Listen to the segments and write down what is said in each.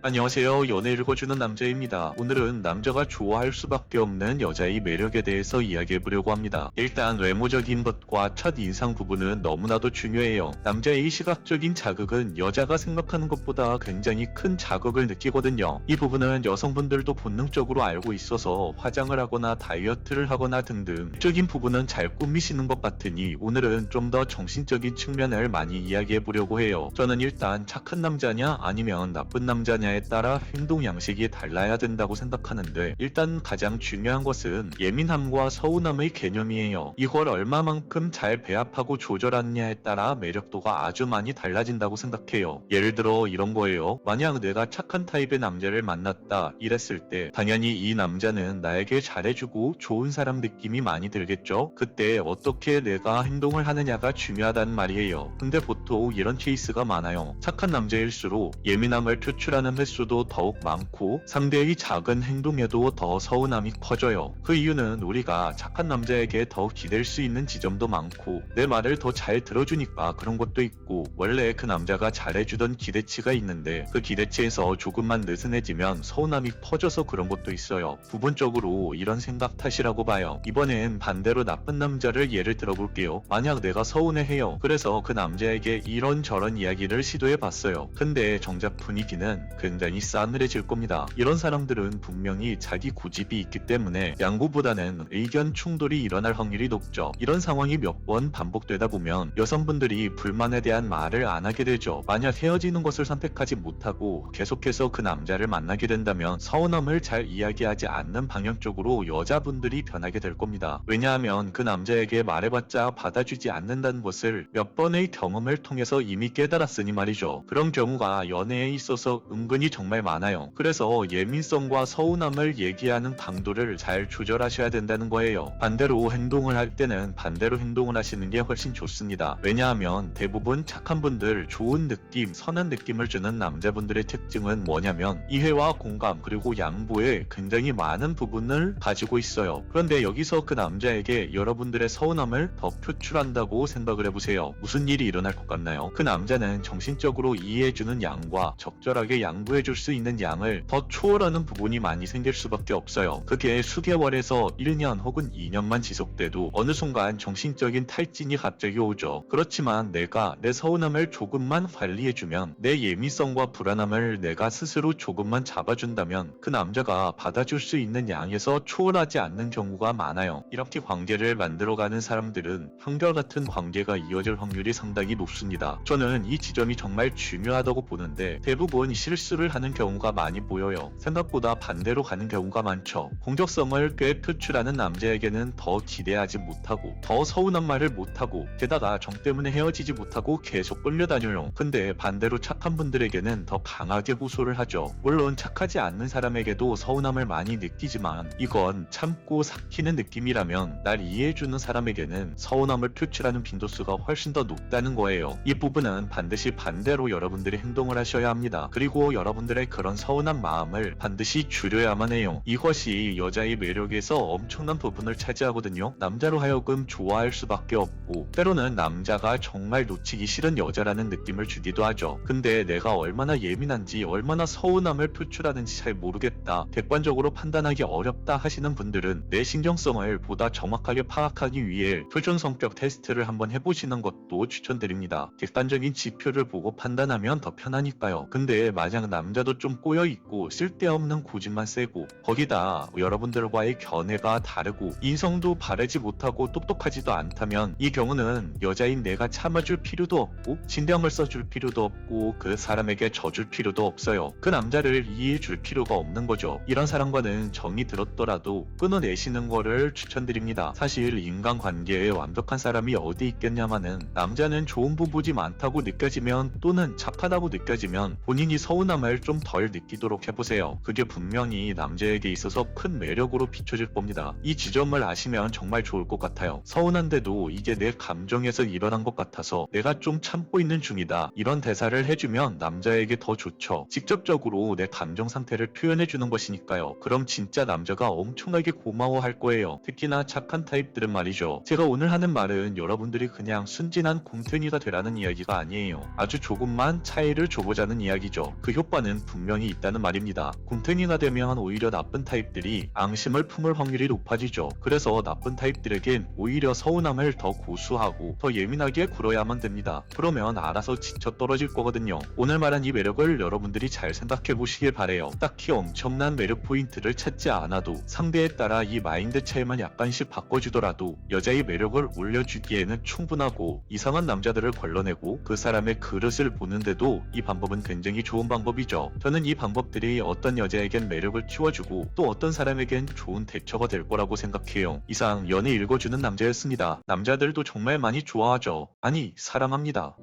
안녕하세요. 연애 읽어주는 남자입니다. 오늘은 남자가 좋아할 수밖에 없는 여자의 매력에 대해서 이야기해보려고 합니다. 일단 외모적인 것과 첫인상 부분은 너무나도 중요해요. 남자의 시각적인 자극은 여자가 생각하는 것보다 굉장히 큰 자극을 느끼거든요. 이 부분은 여성분들도 본능적으로 알고 있어서 화장을 하거나 다이어트를 하거나 등등 적인 부분은 잘 꾸미시는 것 같으니 오늘은 좀 더 정신적인 측면을 많이 이야기해보려고 해요. 저는 일단 착한 남자냐 아니면 나쁜 남자냐에 따라 행동 양식이 달라야 된다고 생각하는데, 일단 가장 중요한 것은 예민함과 서운함의 개념이에요. 이걸 얼마만큼 잘 배합하고 조절하느냐에 따라 매력도가 아주 많이 달라진다고 생각해요. 예를 들어 이런 거예요. 만약 내가 착한 타입의 남자를 만났다 이랬을 때 당연히 이 남자는 나에게 잘해주고 좋은 사람 느낌이 많이 들겠죠. 그때 어떻게 내가 행동을 하느냐가 중요하단 말이에요. 근데 보통 이런 케이스가 많아요. 착한 남자일수록 예민함을 표출하는 횟수도 더욱 많고 상대의 작은 행동에도 더 서운함이 커져요. 그 이유는 우리가 착한 남자에게 더 기댈 수 있는 지점도 많고 내 말을 더 잘 들어주니까 그런 것도 있고, 원래 그 남자가 잘해주던 기대치가 있는데 그 기대치에서 조금만 느슨해지면 서운함이 퍼져서 그런 것도 있어요. 부분적으로 이런 생각 탓이라고 봐요. 이번엔 반대로 나쁜 남자를 예를 들어볼게요. 만약 내가 서운해해요. 그래서 그 남자에게 이런저런 이야기를 시도해봤어요. 근데 정작 분위기는 굉장히 싸늘해질 겁니다. 이런 사람들은 분명히 자기 고집이 있기 때문에 양보보다는 의견 충돌이 일어날 확률이 높죠. 이런 상황이 몇 번 반복되다 보면 여성분들이 불만에 대한 말을 안 하게 되죠. 만약 헤어지는 것을 선택하지 못하고 계속해서 그 남자를 만나게 된다면 서운함을 잘 이야기하지 않는 방향 쪽으로 여자분들이 변하게 될 겁니다. 왜냐하면 그 남자에게 말해봤자 받아주지 않는다는 것을 몇 번의 경험을 통해서 이미 깨달았으니 말이죠. 그런 경우가 연애에 있어서 은근히 정말 많아요. 그래서 예민성과 서운함을 얘기하는 강도를 잘 조절하셔야 된다는 거예요. 반대로 행동을 할 때는 반대로 행동을 하시는 게 훨씬 좋습니다. 왜냐하면 대부분 착한 분들, 좋은 느낌, 선한 느낌을 주는 남자분들의 특징은 뭐냐면 이해와 공감 그리고 양보에 굉장히 많은 부분을 가지고 있어요. 그런데 여기서 그 남자에게 여러분들의 서운함을 더 표출한다고 생각을 해보세요. 무슨 일이 일어날 것 같나요? 그 남자는 정신적으로 이해해주는 양과 적절하게 양보해줄 수 있는 양을 더 초월하는 부분이 많이 생길 수밖에 없어요. 그게 수개월에서 1년 혹은 2년만 지속돼도 어느 순간 정신적인 탈진이 갑자기 오죠. 그렇지만 내가 내 서운함을 조금만 관리해주면, 내 예민성과 불안함을 내가 스스로 조금만 잡아준다면 그 남자가 받아줄 수 있는 양에서 초월하지 않는 경우가 많아요. 이렇게 관계를 만들어가는 사람들은 한결같은 관계가 이어질 확률이 상당히 높습니다. 저는 이 지점이 정말 중요하다고 보는데 대부분 실수를 하는 경우가 많이 보여요. 생각보다 반대로 가는 경우가 많죠. 공격성을 꽤 표출하는 남자에게는 더 기대하지 못하고 더 서운한 말을 못하고 게다가 정 때문에 헤어지지 못하고 계속 끌려다녀요. 근데 반대로 착한 분들에게는 더 강하게 호소를 하죠. 물론 착하지 않는 사람에게도 서운함을 많이 느끼지만 이건 참고 삭히는 느낌이라면 날 이해해주는 사람에게는 서운함을 표출하는 빈도수가 훨씬 더 높다는 거예요. 이 부분은 반드시 반대로 여러분들이 행동을 하셔야 합니다. 그리고 여러분들의 그런 서운한 마음을 반드시 줄여야만 해요. 이것이 여자의 매력에서 엄청난 부분을 차지하거든요. 남자로 하여금 좋아할 수밖에 없고 때로는 남자가 정말 놓치기 싫은 여자라는 느낌을 주기도 하죠. 근데 내가 얼마나 예민한지 얼마나 서운함을 표출하는지 잘 모르겠다, 객관적으로 판단하기 어렵다 하시는 분들은 내 신경성을 보다 정확하게 파악하기 위해 표준 성격 테스트를 한번 해보시는 것도 추천드립니다. 객관적인 지표를 보고 판단하면 더 편하니까요. 근데 만약 남자도 좀 꼬여있고 쓸데없는 고집만 세고 거기다 여러분들과의 견해가 다르고 인성도 바르지 못하고 똑똑하지도 않다면 이 경우는 여자인 내가 참아줄 필요도 없고 신경을 써줄 필요도 없고 그 사람에게 져줄 필요도 없어요. 그 남자를 이해해줄 필요가 없는 거죠. 이런 사람과는 정이 들었더라도 끊어내시는 거를 추천드립니다. 사실 인간관계에 완벽한 사람이 어디 있겠냐마는, 남자는 좋은 부분이 많다고 느껴지면 또는 착하다고 느껴지면 본인이 서운함을 좀 덜 느끼도록 해보세요. 그게 분명히 남자에게 있어서 큰 매력으로 비춰질 겁니다. 이 지점을 아시면 정말 좋을 것 같아요. 서운한데도 이게 내 감정에서 일어난 것 같아서 내가 좀 참고 있는 중이다, 이런 대사를 해주면 남자에게 더 좋죠. 직접적으로 내 감정 상태를 표현해주는 것이니까요. 그럼 진짜 남자가 엄청나게 고마워할 거예요. 특히나 착한 타입들은 말이죠. 제가 오늘 하는 말은 여러분들이 그냥 순진한 곰탱이가 되라는 이야기가 아니에요. 아주 조금만 차이를 줘보자는 이야기죠. 그 효과 효과는 분명히 있다는 말입니다. 곰탱이가 되면 오히려 나쁜 타입들이 앙심을 품을 확률이 높아지죠. 그래서 나쁜 타입들에겐 오히려 서운함을 더 고수하고 더 예민하게 굴어야만 됩니다. 그러면 알아서 지쳐 떨어질 거거든요. 오늘 말한 이 매력을 여러분들이 잘 생각해 보시길 바래요. 딱히 엄청난 매력 포인트를 찾지 않아도 상대에 따라 이 마인드 차이만 약간씩 바꿔주더라도 여자의 매력을 올려주기에는 충분하고, 이상한 남자들을 걸러내고 그 사람의 그릇을 보는데도 이 방법은 굉장히 좋은 방법이죠. 저는 이 방법들이 어떤 여자에겐 매력을 키워주고 또 어떤 사람에겐 좋은 대처가 될 거라고 생각해요. 이상 연애 읽어주는 남자였습니다. 남자들도 정말 많이 좋아하죠. 아니, 사랑합니다.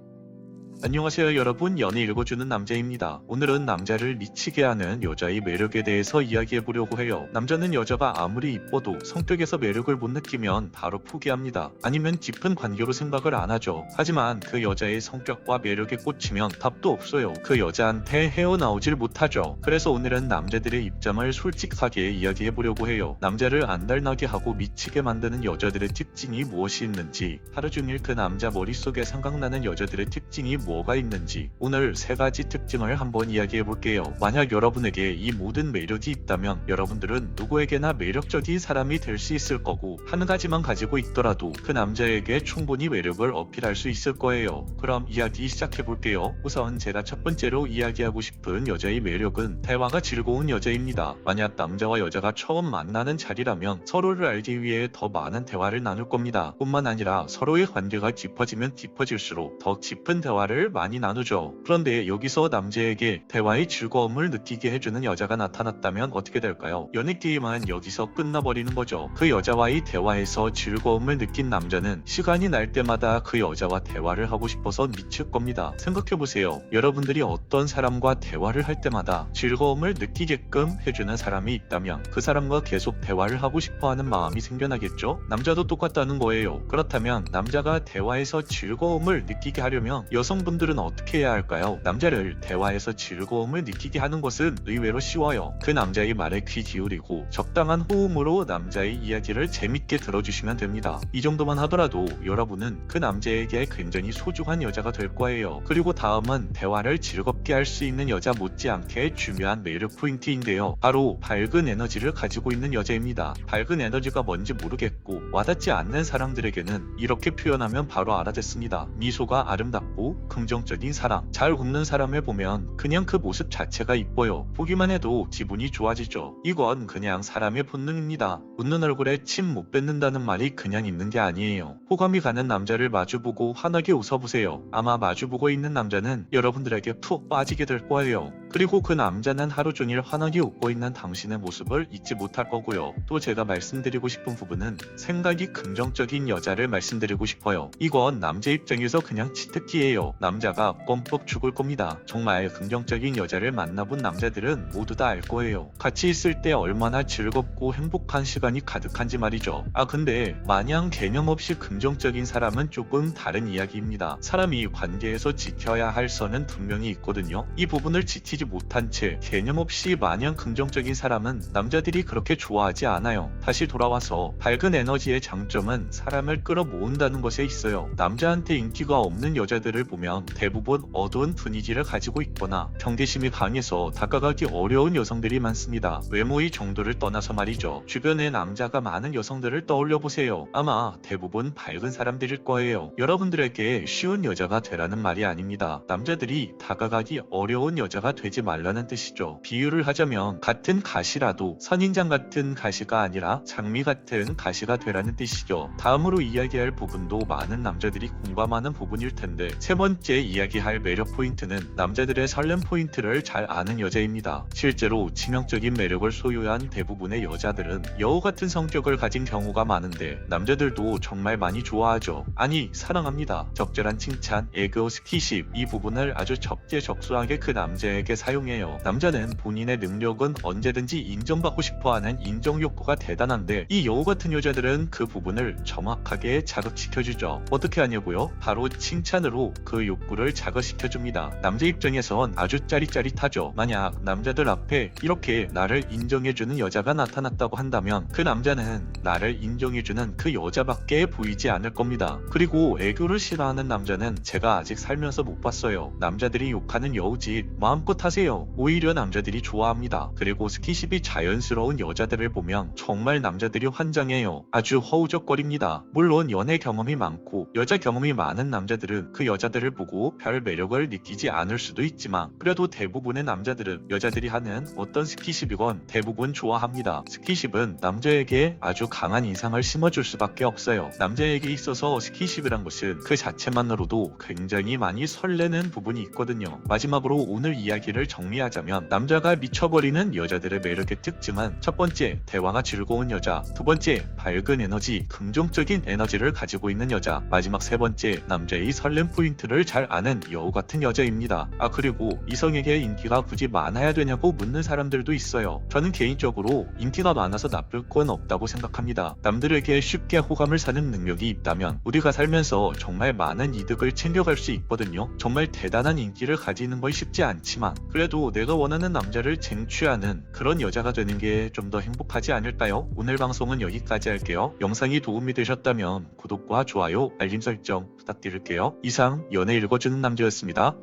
안녕하세요 여러분, 연애 읽어주는 남자입니다. 오늘은 남자를 미치게 하는 여자의 매력에 대해서 이야기해보려고 해요. 남자는 여자가 아무리 이뻐도 성격에서 매력을 못 느끼면 바로 포기합니다. 아니면 깊은 관계로 생각을 안 하죠. 하지만 그 여자의 성격과 매력에 꽂히면 답도 없어요. 그 여자한테 헤어나오질 못하죠. 그래서 오늘은 남자들의 입장을 솔직하게 이야기해보려고 해요. 남자를 안달나게 하고 미치게 만드는 여자들의 특징이 무엇이 있는지, 하루 종일 그 남자 머릿속에 생각나는 여자들의 특징이 뭐가 있는지, 오늘 3가지 특징을 한번 이야기해 볼게요. 만약 여러분에게 이 모든 매력이 있다면 여러분들은 누구에게나 매력적인 사람이 될 수 있을 거고, 한 가지만 가지고 있더라도 그 남자에게 충분히 매력을 어필할 수 있을 거예요. 그럼 이야기 시작해 볼게요. 우선 제가 첫 번째로 이야기하고 싶은 여자의 매력은 대화가 즐거운 여자입니다. 만약 남자와 여자가 처음 만나는 자리라면 서로를 알기 위해 더 많은 대화를 나눌 겁니다. 뿐만 아니라 서로의 관계가 깊어지면 깊어질수록 더 깊은 대화를 많이 나누죠. 그런데 여기서 남자에게 대화의 즐거움을 느끼게 해주는 여자가 나타났다면 어떻게 될까요? 연애 게임은 여기서 끝나버리는 거죠. 그 여자와의 대화에서 즐거움을 느낀 남자는 시간이 날 때마다 그 여자와 대화를 하고 싶어서 미칠 겁니다. 생각해보세요. 여러분들이 어떤 사람과 대화를 할 때마다 즐거움을 느끼게끔 해주는 사람이 있다면 그 사람과 계속 대화를 하고 싶어하는 마음이 생겨나겠죠? 남자도 똑같다는 거예요. 그렇다면 남자가 대화에서 즐거움을 느끼게 하려면 여성분들은 어떻게 해야 할까요? 남자를 대화에서 즐거움을 느끼게 하는 것은 의외로 쉬워요. 그 남자의 말에 귀 기울이고 적당한 호응으로 남자의 이야기를 재밌게 들어주시면 됩니다. 이 정도만 하더라도 여러분은 그 남자에게 굉장히 소중한 여자가 될 거예요. 그리고 다음은 대화를 즐겁게 할 수 있는 여자 못지않게 중요한 매력 포인트인데요. 바로 밝은 에너지를 가지고 있는 여자입니다. 밝은 에너지가 뭔지 모르겠고 와닿지 않는 사람들에게는 이렇게 표현하면 바로 알아듣습니다. 미소가 아름답고 긍정적인 사람, 잘 웃는 사람을 보면 그냥 그 모습 자체가 이뻐요. 보기만 해도 기분이 좋아지죠. 이건 그냥 사람의 본능입니다. 웃는 얼굴에 침 못 뱉는다는 말이 그냥 있는 게 아니에요. 호감이 가는 남자를 마주보고 환하게 웃어보세요. 아마 마주보고 있는 남자는 여러분들에게 푹 빠지게 될 거예요. 그리고 그 남자는 하루 종일 환하게 웃고 있는 당신의 모습을 잊지 못할 거고요. 또 제가 말씀드리고 싶은 부분은 생각이 긍정적인 여자를 말씀드리고 싶어요. 이건 남자 입장에서 그냥 치트키예요. 남자가 껌뻑 죽을 겁니다. 정말 긍정적인 여자를 만나본 남자들은 모두 다 알 거예요. 같이 있을 때 얼마나 즐겁고 행복한 시간이 가득한지 말이죠. 근데 마냥 개념 없이 긍정적인 사람은 조금 다른 이야기입니다. 사람이 관계에서 지켜야 할 선은 분명히 있거든요. 이 부분을 지키지 못한 채 개념 없이 마냥 긍정적인 사람은 남자들이 그렇게 좋아하지 않아요. 다시 돌아와서 밝은 에너지의 장점은 사람을 끌어모은다는 것에 있어요. 남자한테 인기가 없는 여자들을 보면 대부분 어두운 분위기를 가지고 있거나 경계심이 강해서 다가가기 어려운 여성들이 많습니다. 외모의 정도를 떠나서 말이죠. 주변에 남자가 많은 여성들을 떠올려 보세요. 아마 대부분 밝은 사람들일 거예요. 여러분들에게 쉬운 여자가 되라는 말이 아닙니다. 남자들이 다가가기 어려운 여자가 되지 말라는 뜻이죠. 비유를 하자면 같은 가시라도 선인장 같은 가시가 아니라 장미 같은 가시가 되라는 뜻이죠. 다음으로 이야기할 부분도 많은 남자들이 공감하는 부분일 텐데, 세 번째 이야기할 매력 포인트는 남자들의 설렘 포인트를 잘 아는 여자입니다. 실제로 치명적인 매력을 소유한 대부분의 여자들은 여우 같은 성격을 가진 경우가 많은데 남자들도 정말 많이 좋아하죠. 아니, 사랑합니다. 적절한 칭찬, 애교, 스킨십, 이 부분을 아주 적재적소하게 그 남자에게 사용해요. 남자는 본인의 능력은 언제든지 인정받고 싶어하는 인정 욕구가 대단한데 이 여우 같은 여자들은 그 부분을 정확하게 자극시켜주죠. 어떻게 하냐고요? 바로 칭찬으로 그 욕구를 자극시켜줍니다. 남자 입장에선 아주 짜릿짜릿하죠. 만약 남자들 앞에 이렇게 나를 인정해주는 여자가 나타났다고 한다면 그 남자는 나를 인정해주는 그 여자밖에 보이지 않을 겁니다. 그리고 애교를 싫어하는 남자는 제가 아직 살면서 못 봤어요. 남자들이 욕하는 여우짓 마음껏 생각하세요? 오히려 남자들이 좋아합니다. 그리고 스킨십이 자연스러운 여자들을 보면 정말 남자들이 환장해요. 아주 허우적거립니다. 물론 연애 경험이 많고 여자 경험이 많은 남자들은 그 여자들을 보고 별 매력을 느끼지 않을 수도 있지만 그래도 대부분의 남자들은 여자들이 하는 어떤 스킨십이건 대부분 좋아합니다. 스킨십은 남자에게 아주 강한 인상을 심어줄 수밖에 없어요. 남자에게 있어서 스킨십이란 것은 그 자체만으로도 굉장히 많이 설레는 부분이 있거든요. 마지막으로 오늘 이야기를 정리하자면 남자가 미쳐버리는 여자들의 매력의 특징은 첫 번째, 대화가 즐거운 여자, 두 번째, 밝은 에너지, 긍정적인 에너지를 가지고 있는 여자, 마지막 세 번째, 남자의 설렘 포인트를 잘 아는 여우 같은 여자입니다. 그리고 이성에게 인기가 굳이 많아야 되냐고 묻는 사람들도 있어요. 저는 개인적으로 인기가 많아서 나쁠 건 없다고 생각합니다. 남들에게 쉽게 호감을 사는 능력이 있다면 우리가 살면서 정말 많은 이득을 챙겨갈 수 있거든요. 정말 대단한 인기를 가지는 건 쉽지 않지만 그래도 내가 원하는 남자를 쟁취하는 그런 여자가 되는 게 좀 더 행복하지 않을까요? 오늘 방송은 여기까지 할게요. 영상이 도움이 되셨다면 구독과 좋아요, 알림 설정 부탁드릴게요. 이상 연애 읽어주는 남자였습니다.